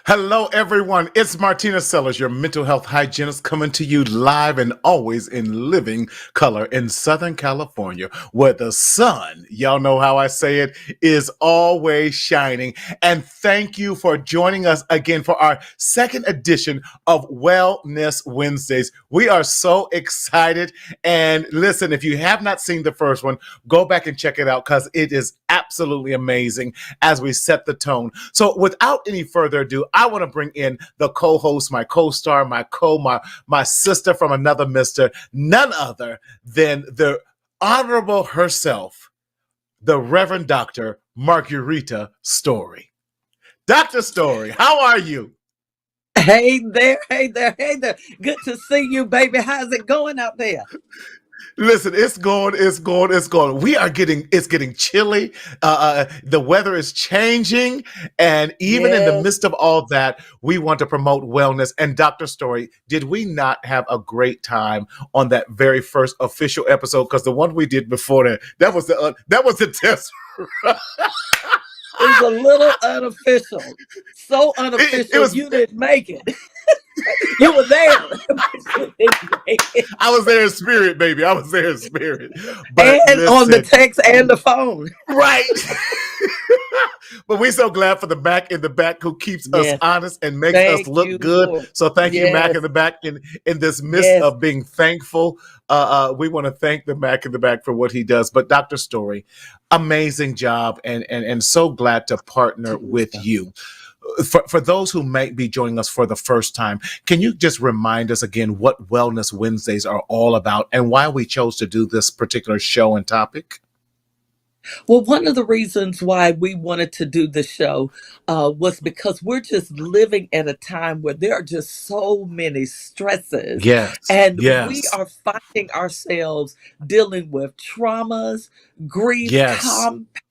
Hello, everyone. It's Martina Sellers, your mental health hygienist, coming to you live and always in living color in Southern California, where the sun, y'all know how I say it, is always shining. And thank you for joining us again for our second edition of Wellness Wednesdays. We are so excited. And listen, if you have not seen the first one, go back and check it out because it is absolutely amazing as we set the tone. So without any further ado, I want to bring in the co-host, my co-star, my sister from another mister, none other than the honorable herself, the Reverend Dr. Margarita Story. Dr. Story, how are you? Hey there, hey there, hey there. Good to see you, baby. How's it going out there? Listen, it's going. It's getting chilly. The weather is changing, and even in the Yes. midst of all that, we want to promote wellness. And Dr. Story, did we not have a great time on that very first official episode? Because the one we did before that was the test. It was a little unofficial. So It unofficial, was. you didn't make it. You were there. But you didn't make it. I was there in spirit, baby. I was there in spirit. But And on the listen, text and the phone. right. But we're so glad for the Mac in the back who keeps us Yes. honest and makes us Thank look you, good. Lord. So thank you, Mac in Yes. the back. In this midst Yes. of being thankful, we want to thank the Mac in the back for what he does. But Dr. Story, amazing job, and so glad to partner with you. For those who might be joining us for the first time, can you just remind us again what Wellness Wednesdays are all about and why we chose to do this particular show and topic? Well, one of the reasons why we wanted to do the show was because we're just living at a time where there are just so many stresses, Yes, and we yes, are finding ourselves dealing with traumas, grief, yes,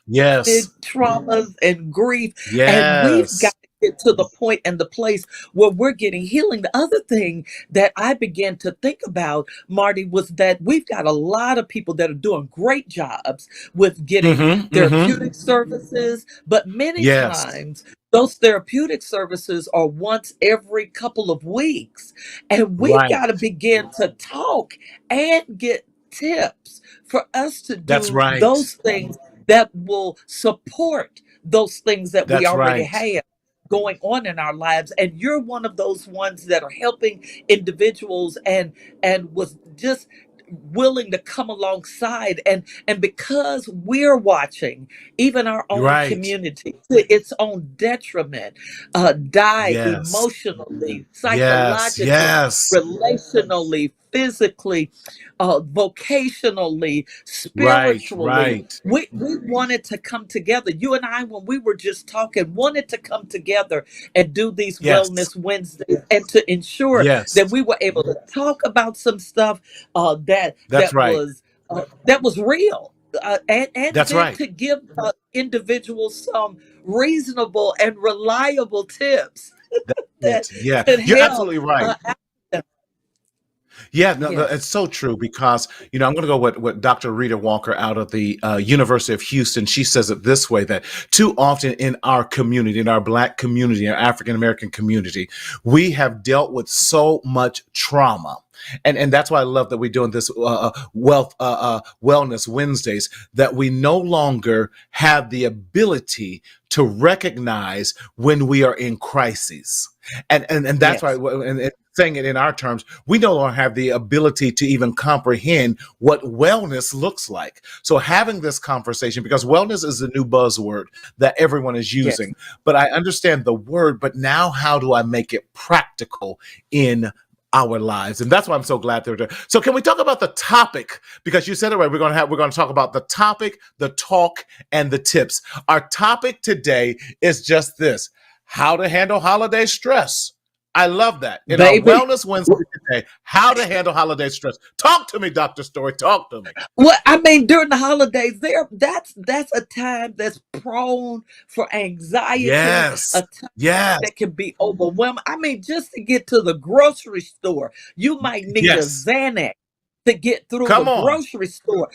yes, traumas and grief, and we've got yes. to get to the point and the place where we're getting healing. The other thing that I began to think about, Marty, was that we've got a lot of people that are doing great jobs with getting Mm-hmm, mm-hmm. therapeutic services, but many Yes, times those therapeutic services are once every couple of weeks. And we've right. got to begin to talk and get tips for us to That's do right. those things that will support those things that we That's already right. have going on in our lives. And you're one of those ones that are helping individuals and was just willing to come alongside, and because we're watching even our own Right. community to its own detriment, die Yes. emotionally, Yes. psychologically, Yes. relationally, physically, vocationally, Right. spiritually. Right. We wanted to come together. You and I, when we were just talking, wanted to come together and do these Yes. Wellness Wednesdays and to ensure that Yes. we were able to talk about some stuff that That's right. that was real. And That's then right. to give individuals some reasonable and reliable tips that It. Yeah. could You're help. absolutely right. Out them. Yeah, no, it's Yes. so true because I'm going to go with Dr. Rita Walker out of the University of Houston. She says it this way: that too often in our community, in our Black community, our African American community, we have dealt with so much trauma. And that's why I love that we're doing this wellness Wednesdays. That we no longer have the ability to recognize when we are in crises, and that's why. Yes. And saying it in our terms, we no longer have the ability to even comprehend what wellness looks like. So having this conversation, because wellness is the new buzzword that everyone is Yes. using, but I understand the word, but now how do I make it practical in our lives? And that's why I'm so glad they're there. So can we talk about the topic? Because you said it right. We're going to talk about the topic, the talk, and the tips. Our topic today is just this: how to handle holiday stress. I love that. In our Baby. Wellness Wednesday today, how to handle holiday stress. Talk to me, Dr. Story. Talk to me. Well, I mean, during the holidays, that's a time that's prone for anxiety, Yes. a time Yes. that can be overwhelming. I mean, just to get to the grocery store, you might need a Yes. Xanax. to get through the Come on. grocery store.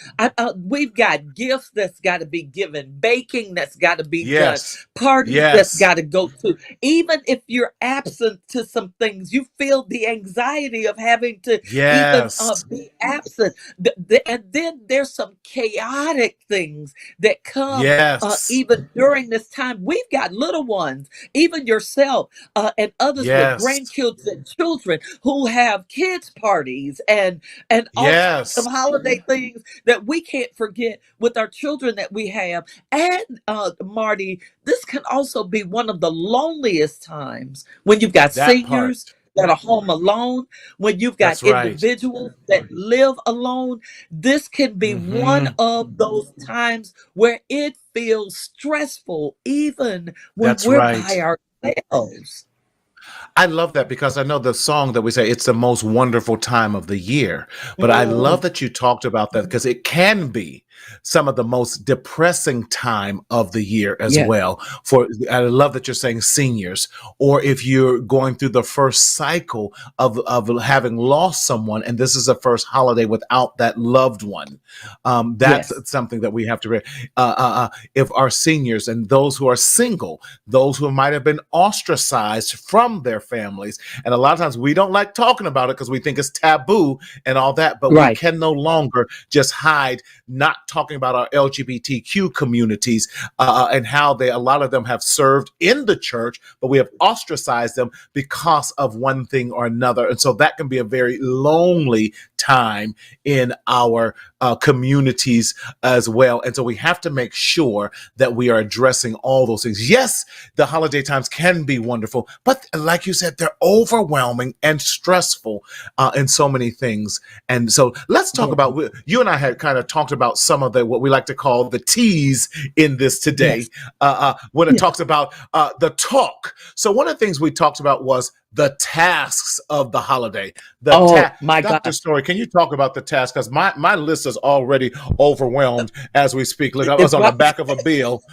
We've got gifts that's got to be given, baking that's got to be done, Yes. parties that's Yes. got to go to. Even if you're absent to some things, you feel the anxiety of having to even Yes. be absent. And then there's some chaotic things that come Yes. even during this time. We've got little ones, even yourself, and others with Yes. grandkids and children who have kids parties and all kinds of Yes. holiday things that we can't forget with our children that we have. And Marty, this can also be one of the loneliest times when you've got That part. seniors that are home alone, when you've got That's right. individuals that live alone. This can be one Hmm. of those times where it feels stressful, even when That's we're right. by ourselves. I love that because I know the song that we say it's the most wonderful time of the year. But I love Mm, that you talked about that because it can be some of the most depressing time of the year as yeah, well. For I love that you're saying seniors, or if you're going through the first cycle of having lost someone, and this is the first holiday without that loved one. That's yes, something that we have to. If our seniors and those who are single, those who might have been ostracized from their families. And a lot of times we don't like talking about it because we think it's taboo and all that, but we right. can no longer just hide not talking about our LGBTQ communities and how a lot of them have served in the church, but we have ostracized them because of one thing or another. And so that can be a very lonely time in our communities as well. And so we have to make sure that we are addressing all those things. Yes, the holiday times can be wonderful, but like you said, they're overwhelming and stressful in so many things. And so let's talk Yeah, about, you and I had kind of talked about some of the what we like to call the T's in this today yes, when it yeah. talks about the talk. So one of the things we talked about was the tasks of the holiday. Oh my Dr. God. Story, can you talk about the task? Because my list is already overwhelmed as we speak. Look, I was It's on the right, back of a bill.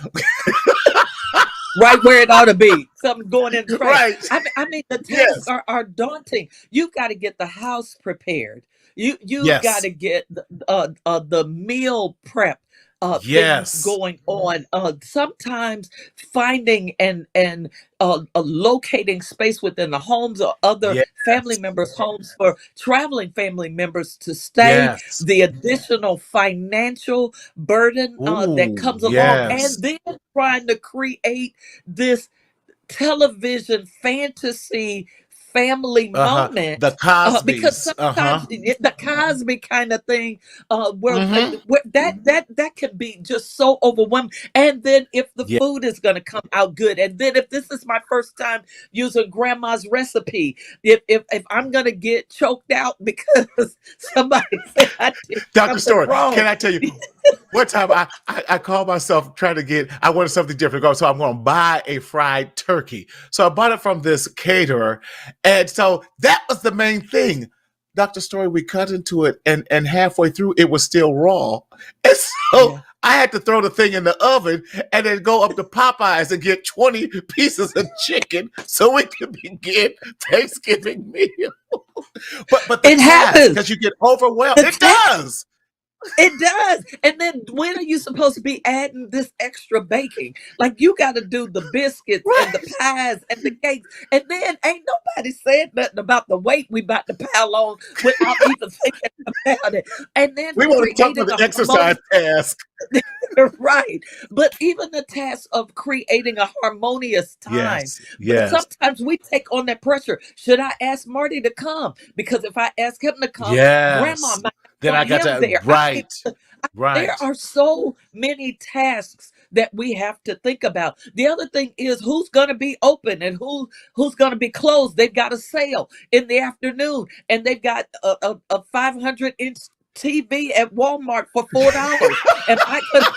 right where it ought to be. Something going in the trash. Right. I mean, the tasks Yes. are daunting. You've got to get the house prepared. You've got Yes. to get the meal prep things Yes. going on. Sometimes finding and locating space within the homes or other Yes. family members' homes for traveling family members to stay, Yes. the additional financial burden that Ooh, comes along, yes. and then trying to create this television fantasy family Uh-huh. The moment because Cosbys. sometimes Uh-huh. the Cosby kind of thing Mm-hmm. where that can be just so overwhelming. And then if the Yeah. food is going to come out good, and then if this is my first time using grandma's recipe, if I'm going to get choked out because somebody said I did Dr. something Story, wrong. can I tell you, one time I called myself trying to I wanted something different. So I'm going to buy a fried turkey. So I bought it from this caterer. And so that was the main thing. Dr. Story, we cut into it and halfway through it was still raw. And so Yeah. I had to throw the thing in the oven and then go up to Popeyes and get 20 pieces of chicken so we could begin Thanksgiving meal. But the It task, happens. because you get overwhelmed. The It tax does. It does. And then when are you supposed to be adding this extra baking? Like you got to do the biscuits and the Right. pies and the cakes. And then ain't nobody said nothing about the weight we about to pile on without even thinking about it. And then We want to talk about creating the a exercise harmonious, task. right. But even the task of creating a harmonious time. Yes, But yes, sometimes we take on that pressure. Should I ask Marty to come? Because if I ask him to come, grandma yes. might Then I want got him to, there. right, There right. are so many tasks that we have to think about. The other thing is who's going to be open and who's going to be closed. They've got a sale in the afternoon, and they've got a 500-inch TV at Walmart for $4. Am I going to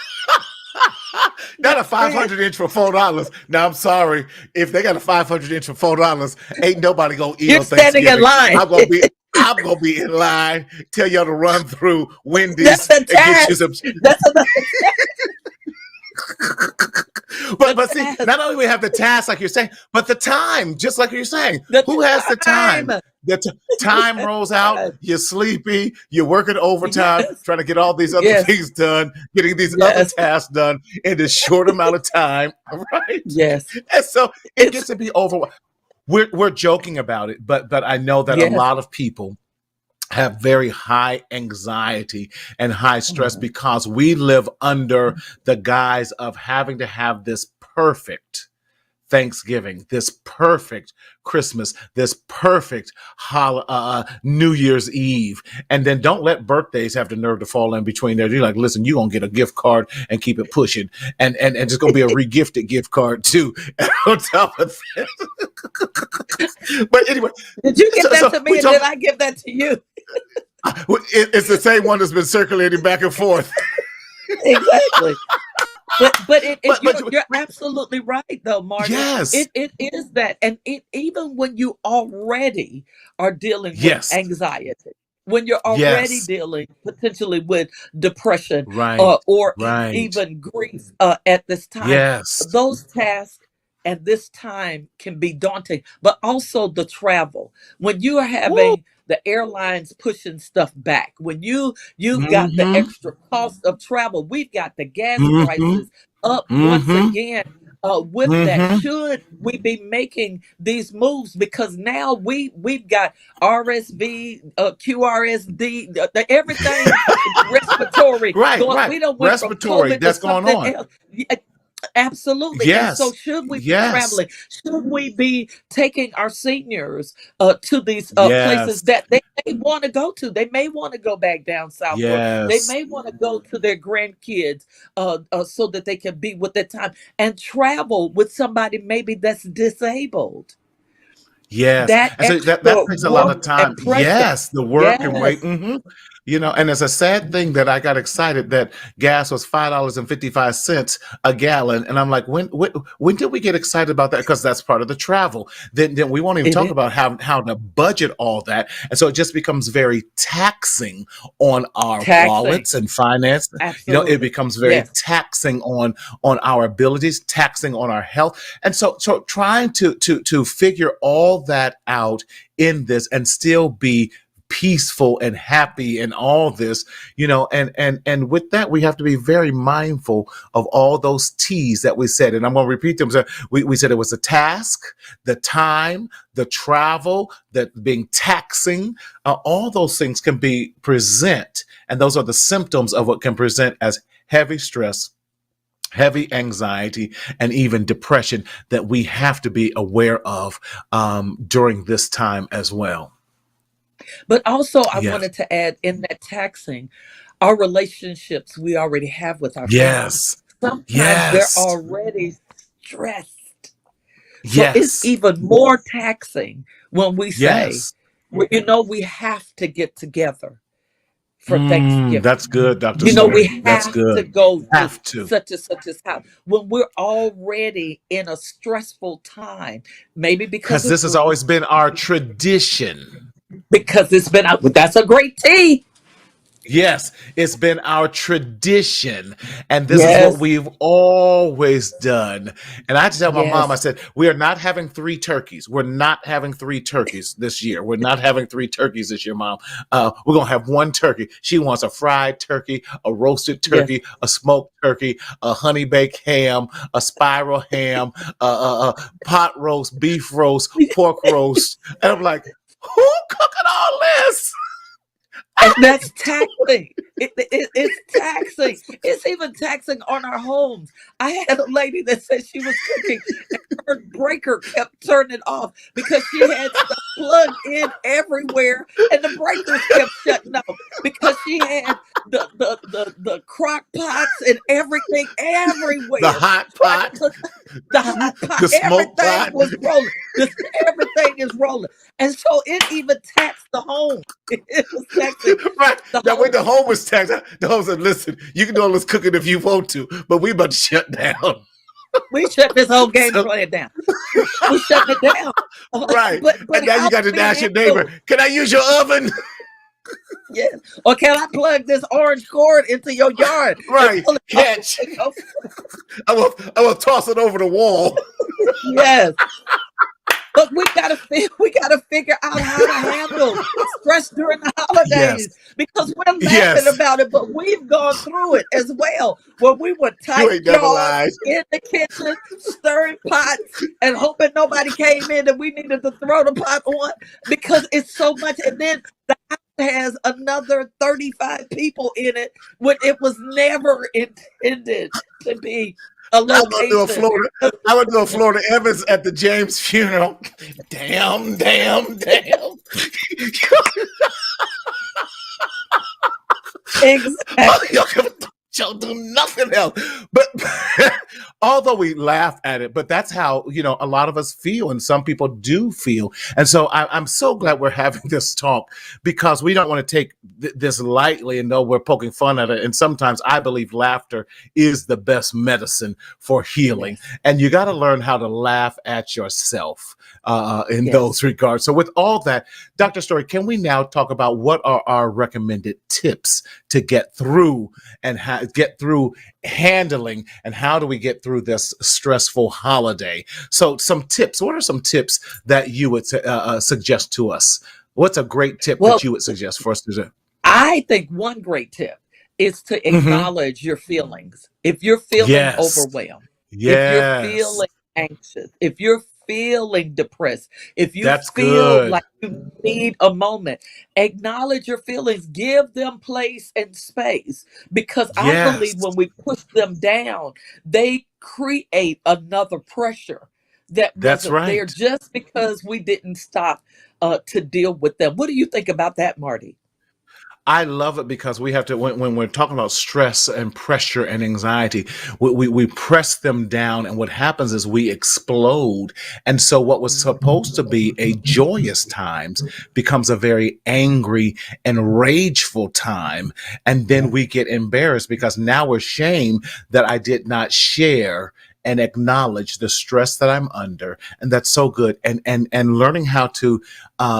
Got a stand 500 inch for $4. Now I'm sorry. If they got a 500 inch for $4, ain't nobody gonna eat You're on standing in Thanksgiving. line. I'm gonna be in line, tell y'all to run through That's Wendy's a and get you task. some. That's another But see, task. not only we have the task like you're saying, but the time, just like you're saying. The Who has the time. time? the time rolls out. Yes, You're sleepy. You're working overtime, yes, trying to get all these other yes, things done, getting these other yes, tasks done in this short amount of time, right? yes. And so it It's gets to be overwhelming. We're joking about it, but I know that a yes. lot of people have very high anxiety and high stress Mhm. because we live under the guise of having to have this perfect Thanksgiving, this perfect Christmas, this perfect New Year's Eve. And then don't let birthdays have the nerve to fall in between there. You're like, listen, you're going to get a gift card and keep it pushing. And just going to be a regifted gift card too on top of that. But anyway, Did you give that so to we me, and talk. did I give that to you? It's the same one that's been circulating back and forth. Exactly. But But you're absolutely right though, Marty. yes, It is that, and it even when you already are dealing with yes, anxiety, when you're already yes, dealing potentially with depression, right, or right, even grief, at this time, yes. those tasks and this time can be daunting. But also the travel, when you are Woo. having the airlines pushing stuff back, when you've got the Mm-hmm. extra cost of travel, we've got the gas Mm-hmm. prices up once Mm-hmm. again. With that, Mm-hmm. should we be making these moves? Because now we've got RSV, QRSD, everything respiratory Right, going. right. We don't went from Respiratory COVID to that's going something on. else. Yeah, absolutely. And so, Yes, should we be yes, traveling? Should we be taking our seniors to these places yes, that they may want to go to? They may want to go back down south, or they yes, may want to go to their grandkids, so that they can be with their time and travel with somebody maybe that's disabled. yes. That And so that extra takes a lot work of time. and pressure. Yes, the work and wait. Yes. And it's a sad thing that I got excited that gas was $5.55 a gallon, and I'm like, when did we get excited about that? Because that's part of the travel. Then we won't even It talk is about how to budget all that, and so it just becomes very taxing on our taxing. wallets and finance. It Absolutely. becomes very Yes. taxing on our abilities, taxing on our health, and so trying to figure all that out in this and still be peaceful and happy and all this, and with that we have to be very mindful of all those T's that we said, and I'm going to repeat them. So we said it was the task, the time, the travel, that being taxing. All those things can be present, and those are the symptoms of what can present as heavy stress, heavy anxiety, and even depression that we have to be aware of during this time as well. But also, I Yes. wanted to add, in that taxing, our relationships we already have with our family. Yes. Sometimes they're Yes. already stressed. So it's Yes. even more taxing when we say, Yes. well, we have to get together for That's Thanksgiving. good, Dr. Stone. We That's have to good. go to Have to. such and such's house when we're already in a stressful time, maybe because Because of this has grief, always been our tradition. because it's been out. That's a great tea. Yes, it's been our tradition, and this is what Yes, we've always done. And I had to tell my mom, I yes, said, we are not having three turkeys. We're not having three turkeys this year. We're not having three turkeys this year, Mom. We're going to have one turkey. She wants a fried turkey, a roasted yes. turkey, a smoked turkey, a honey baked ham, a spiral ham, pot roast, beef roast, pork roast. And I'm like, who cooking all this? And that's taxing. It's taxing. It's even taxing on our homes. I had a lady that said she was cooking, and her breaker kept turning off because she had stuff plugged in everywhere, and the breakers kept shutting off because she had the crock pots and everything The everywhere hot trying to pot, cook. The hot pot, the smoke everything pot. was rolling. Everything is rolling. And so it even taxed the home. It was taxing Right. the Now, when home. the home was taxed, the home said, listen, you can do all this cooking if you want to, but we about to shut down. We shut this whole game So, plan down. We shut it down. right. But And now you how got do to we ask your neighbor, handle? can I use your oven? Yes. Or can I plug this orange cord into your yard and Right. pull it off? Catch. I will toss it over the wall. Yes. But we gotta figure out how to handle stress during the Yes. holidays because we're laughing Yes. about it, but we've gone through it as well. Where we were You tight ain't never jars lied. in the kitchen, stirring pots, and hoping nobody came in and we needed to throw the pot on because it's so much. And then the house has another 35 people in it when it was never intended to be a I want to do a location. Florida. I want to do a Florida Evans at the James funeral. Damn, damn, damn. Exactly. Y'all do nothing else. But although we laugh at it, but that's how, a lot of us feel, and some people do feel. And so I'm so glad we're having this talk because we don't want to take this lightly and know we're poking fun at it. And sometimes I believe laughter is the best medicine for healing. Yes. And you got to learn how to laugh at yourself in Yes. those regards. So with all that, Dr. Story, can we now talk about what are our recommended tips to get through and get through handling, and how do we get through this stressful holiday? So some tips. What are some tips that you would suggest to us? What's a great tip Well, that you would suggest for us to do? I think one great tip is to Hmm. acknowledge your feelings. If you're feeling Yes. overwhelmed, if you're Yes. feeling anxious, if you're feeling depressed, if you That's feel good. like you need a moment, acknowledge your feelings, give them place and space. Because I Yes. believe when we push them down, they create another pressure that That's wasn't there right. just because we didn't stop to deal with them. What do you think about that, Marty? I love it because we have to, when we're talking about stress and pressure and anxiety, we press them down. And what happens is we explode. And so what was supposed to be a joyous times becomes a very angry and rageful time. And then Yeah. we get embarrassed because now we're ashamed that I did not share and acknowledge the stress that I'm under. And that's so good. And learning how to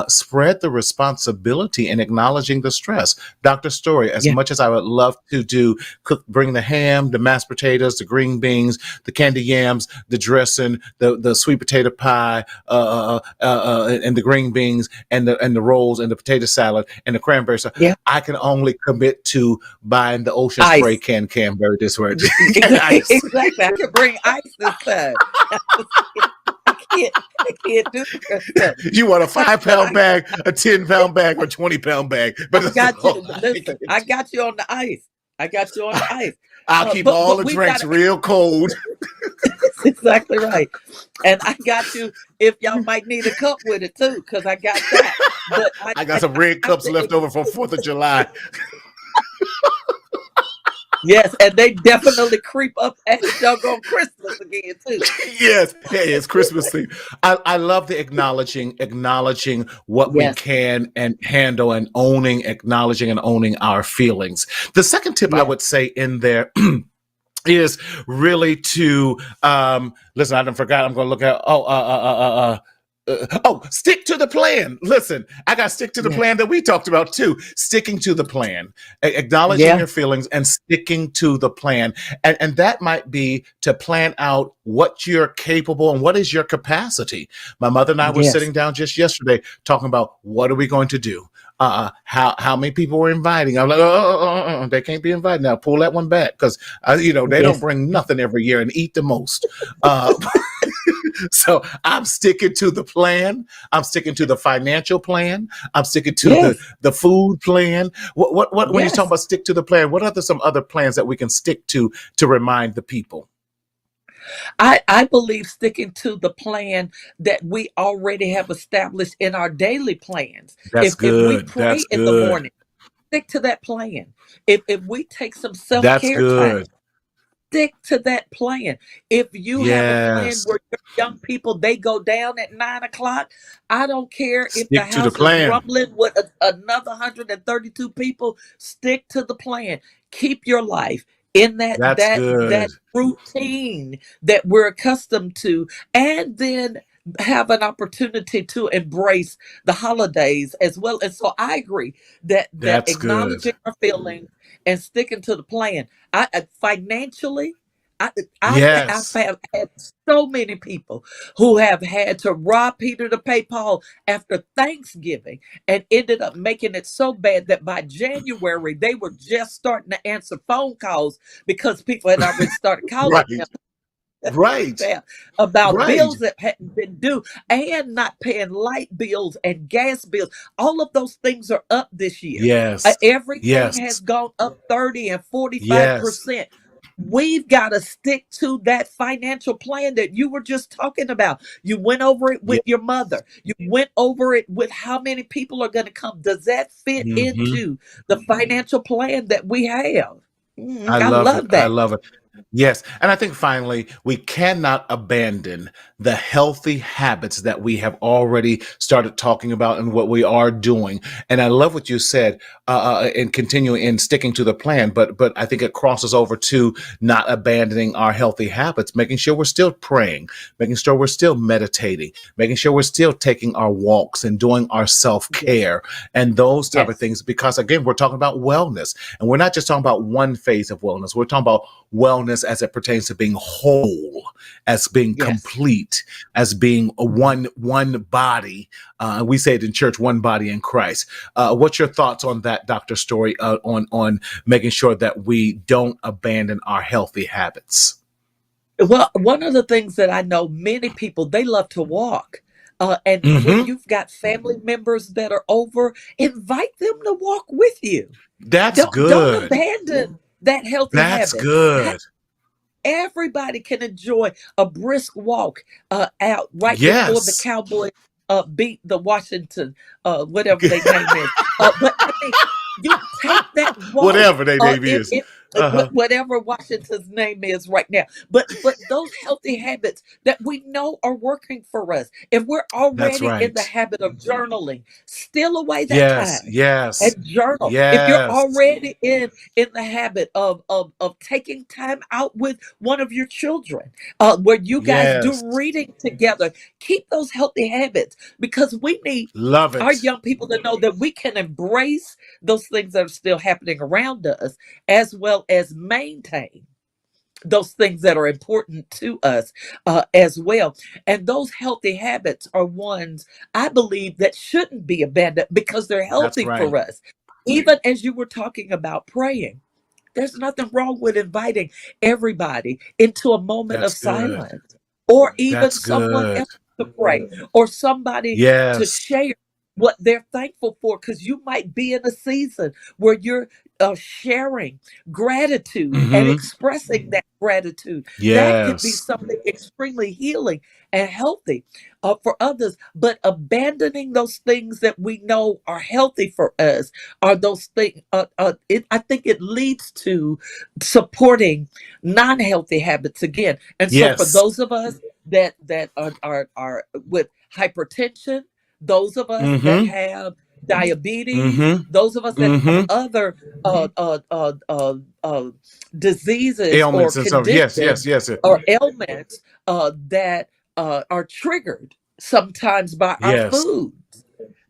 spread the responsibility and acknowledging the stress. Dr. Story, as Yeah. much as I would love to bring the ham, the mashed potatoes, the green beans, the candy yams, the dressing, the sweet potato pie, and the green beans, and the rolls, and the potato salad, and the cranberry salad, Yeah. I can only commit to buying the ocean spray Ice. Canberry this way. And Exactly. ice. Exactly. I can bring ice this time. I can't do that. You want a five But pound bag, a 10-pound bag, or 20-pound bag? But I got you. Listen, I got you on the ice. I got you on the ice. I'll keep But all the we've drinks got to. real cold. That's exactly right. And I got you. If y'all might need a cup with it too, because I got that. But I got some red got cups to left over from 4th of July. yes, and they definitely creep up at doggone Christmas again too. Yes, hey, it's Christmas Eve. I love the acknowledging what we Yes. can and handle, and acknowledging and owning our feelings. The second tip I Yes. would say in there is really to listen. I done forgot. I'm going to look at stick to the plan. Listen, I got to stick to the Yes. plan that we talked about too. Sticking to the plan, acknowledging Yeah. your feelings and sticking to the plan. And that might be to plan out what you're capable and what is your capacity. My mother and I were Yes. sitting down just yesterday talking about what are we going to do? How many people we're inviting? I'm like, they can't be invited now. Pull that one back because they don't Yes. bring nothing every year and eat the most. So I'm sticking to the plan. I'm sticking to the financial plan. I'm sticking to Yes. the food plan. What when you talk Yes. about stick to the plan? What are some other plans that we can stick to remind the people? I believe sticking to the plan that we already have established in our daily plans. That's If we good. pray That's in the good. morning, stick to that plan. If we take some That's self-care time, good. stick to that plan. If you have a plan Yes. where your young people they go down at 9 o'clock, I don't care if the Stick to the house is plan. rumbling with another 132 people. Stick to the plan. Keep your life in that That's that good. that routine that we're accustomed to, and then have an opportunity to embrace the holidays as well. And so I agree that That's good. acknowledging our feelings and sticking to the plan. I financially, I, I've Yes. had so many people who have had to rob Peter to pay Paul after Thanksgiving and ended up making it so bad that by January they were just starting to answer phone calls because people had already started calling Right. them Right. about Right. bills that hadn't been due and not paying light bills and gas bills. All of those things are up this year. Yes. Everything Yes. has gone up 30 and Yes. 45%. We've got to stick to that financial plan that you were just talking about. You went over it with Yeah. your mother. You went over it with how many people are going to come. Does that fit Hmm. into the financial plan that we have? I I love it. love I that. love it. Yes. And I think finally, we cannot abandon the healthy habits that we have already started talking about and what we are doing. And I love what you said, and continuing in sticking to the plan. But I think it crosses over to not abandoning our healthy habits, making sure we're still praying, making sure we're still meditating, making sure we're still taking our walks and doing our self Yes. care and those type of Yes. things. Because again, we're talking about wellness. And we're not just talking about one phase of wellness. We're talking about wellness as it pertains to being whole, as being Yes. complete, as being a one body. We say it in church, one body in Christ. What's your thoughts on that, Dr. Story, on making sure that we don't abandon our healthy habits? Well, one of the things that I know many people, they love to walk. And when Hmm. you've got family members that are over, invite them to walk with you. That's Don't good. abandon that healthy That's habit. good. Everybody can enjoy a brisk walk out right before the Yes. Cowboys beat the Washington, whatever their name is. But I mean, you take that walk Whatever their name in, is. Uh-huh. whatever Washington's name is right now. But those healthy habits that we know are working for us. If we're That's already in right. the habit of journaling, steal away that Yes. time Yes. and journal. If you're Yes. already in the habit of taking time out with one of your children, where you guys do Yes. reading together, keep those healthy habits because we need Love our it. young people to know that we can embrace those things that are still happening around us as well as maintain those things that are important to us as well. And those healthy habits are ones I believe that shouldn't be abandoned because they're That's healthy right. for us. Even as you were talking about praying, there's nothing wrong with inviting everybody into a moment of That's good. silence or even That's someone good. else to pray or somebody to Yes. share what they're thankful for because you might be in a season where you're sharing gratitude and Hmm. expressing that gratitude. That could be Yes. something extremely healing and healthy for others. But abandoning those things that we know are healthy for us are those things. I think it leads to supporting non-healthy habits again. And so for Yes. those of us that are with hypertension, those of us that Hmm. have diabetes, Hmm. those of us that have Hmm. other uh, uh, uh, uh, uh, diseases or Ailments and stuff. Yes. Yes. conditions Yes. or ailments that are triggered sometimes by our Yes. food.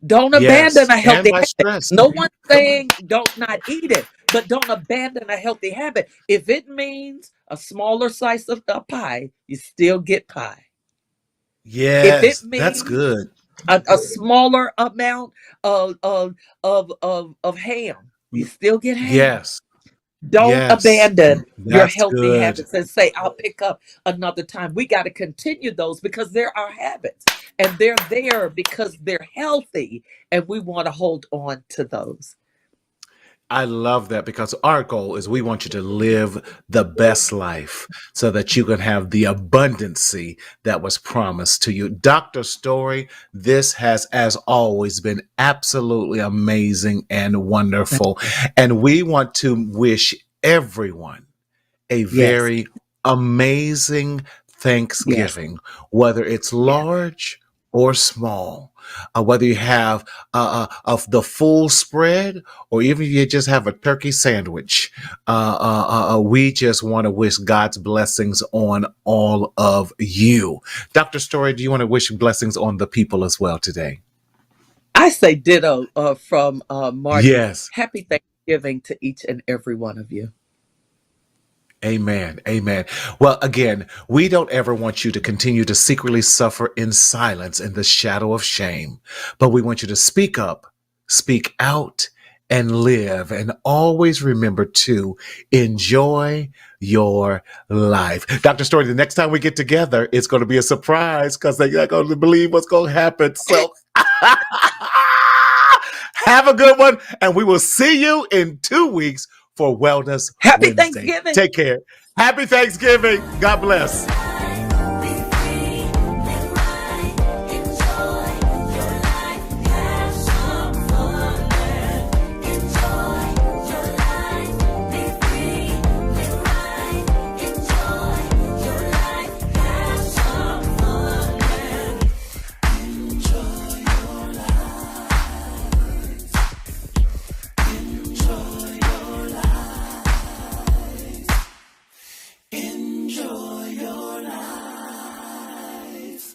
Don't abandon Yes. a And healthy by habit. stress. No one's Come on. saying don't not eat it, but don't abandon a healthy habit. If it means a smaller slice of a pie, you still get pie. If it Yes. That's means good. a smaller amount of ham, you still get ham. Yes. Don't Yes. abandon your That's healthy good. habits and say, I'll pick up another time. We got to continue those because they're our habits and they're there because they're healthy and we want to hold on to those. I love that because our goal is we want you to live the best life so that you can have the abundancy that was promised to you. Dr. Story, this has, as always, been absolutely amazing and wonderful. And we want to wish everyone a Yes, very amazing yes, Thanksgiving, whether it's yes. large or small, whether you have of the full spread or even if you just have a turkey sandwich. We just want to wish God's blessings on all of you. Dr. Story, do you want to wish blessings on the people as well today? I say ditto from Martin. Yes. Happy Thanksgiving to each and every one of you. Amen. Amen. Well, again, we don't ever want you to continue to secretly suffer in silence in the shadow of shame, but we want you to speak up, speak out, and live. And always remember to enjoy your life. Dr. Story, the next time we get together, it's going to be a surprise because they're not going to believe what's going to happen. So have a good one, and we will see you in 2 weeks for Wellness Happy Wednesday. Thanksgiving. Take care. Happy Thanksgiving. God bless. Enjoy your life.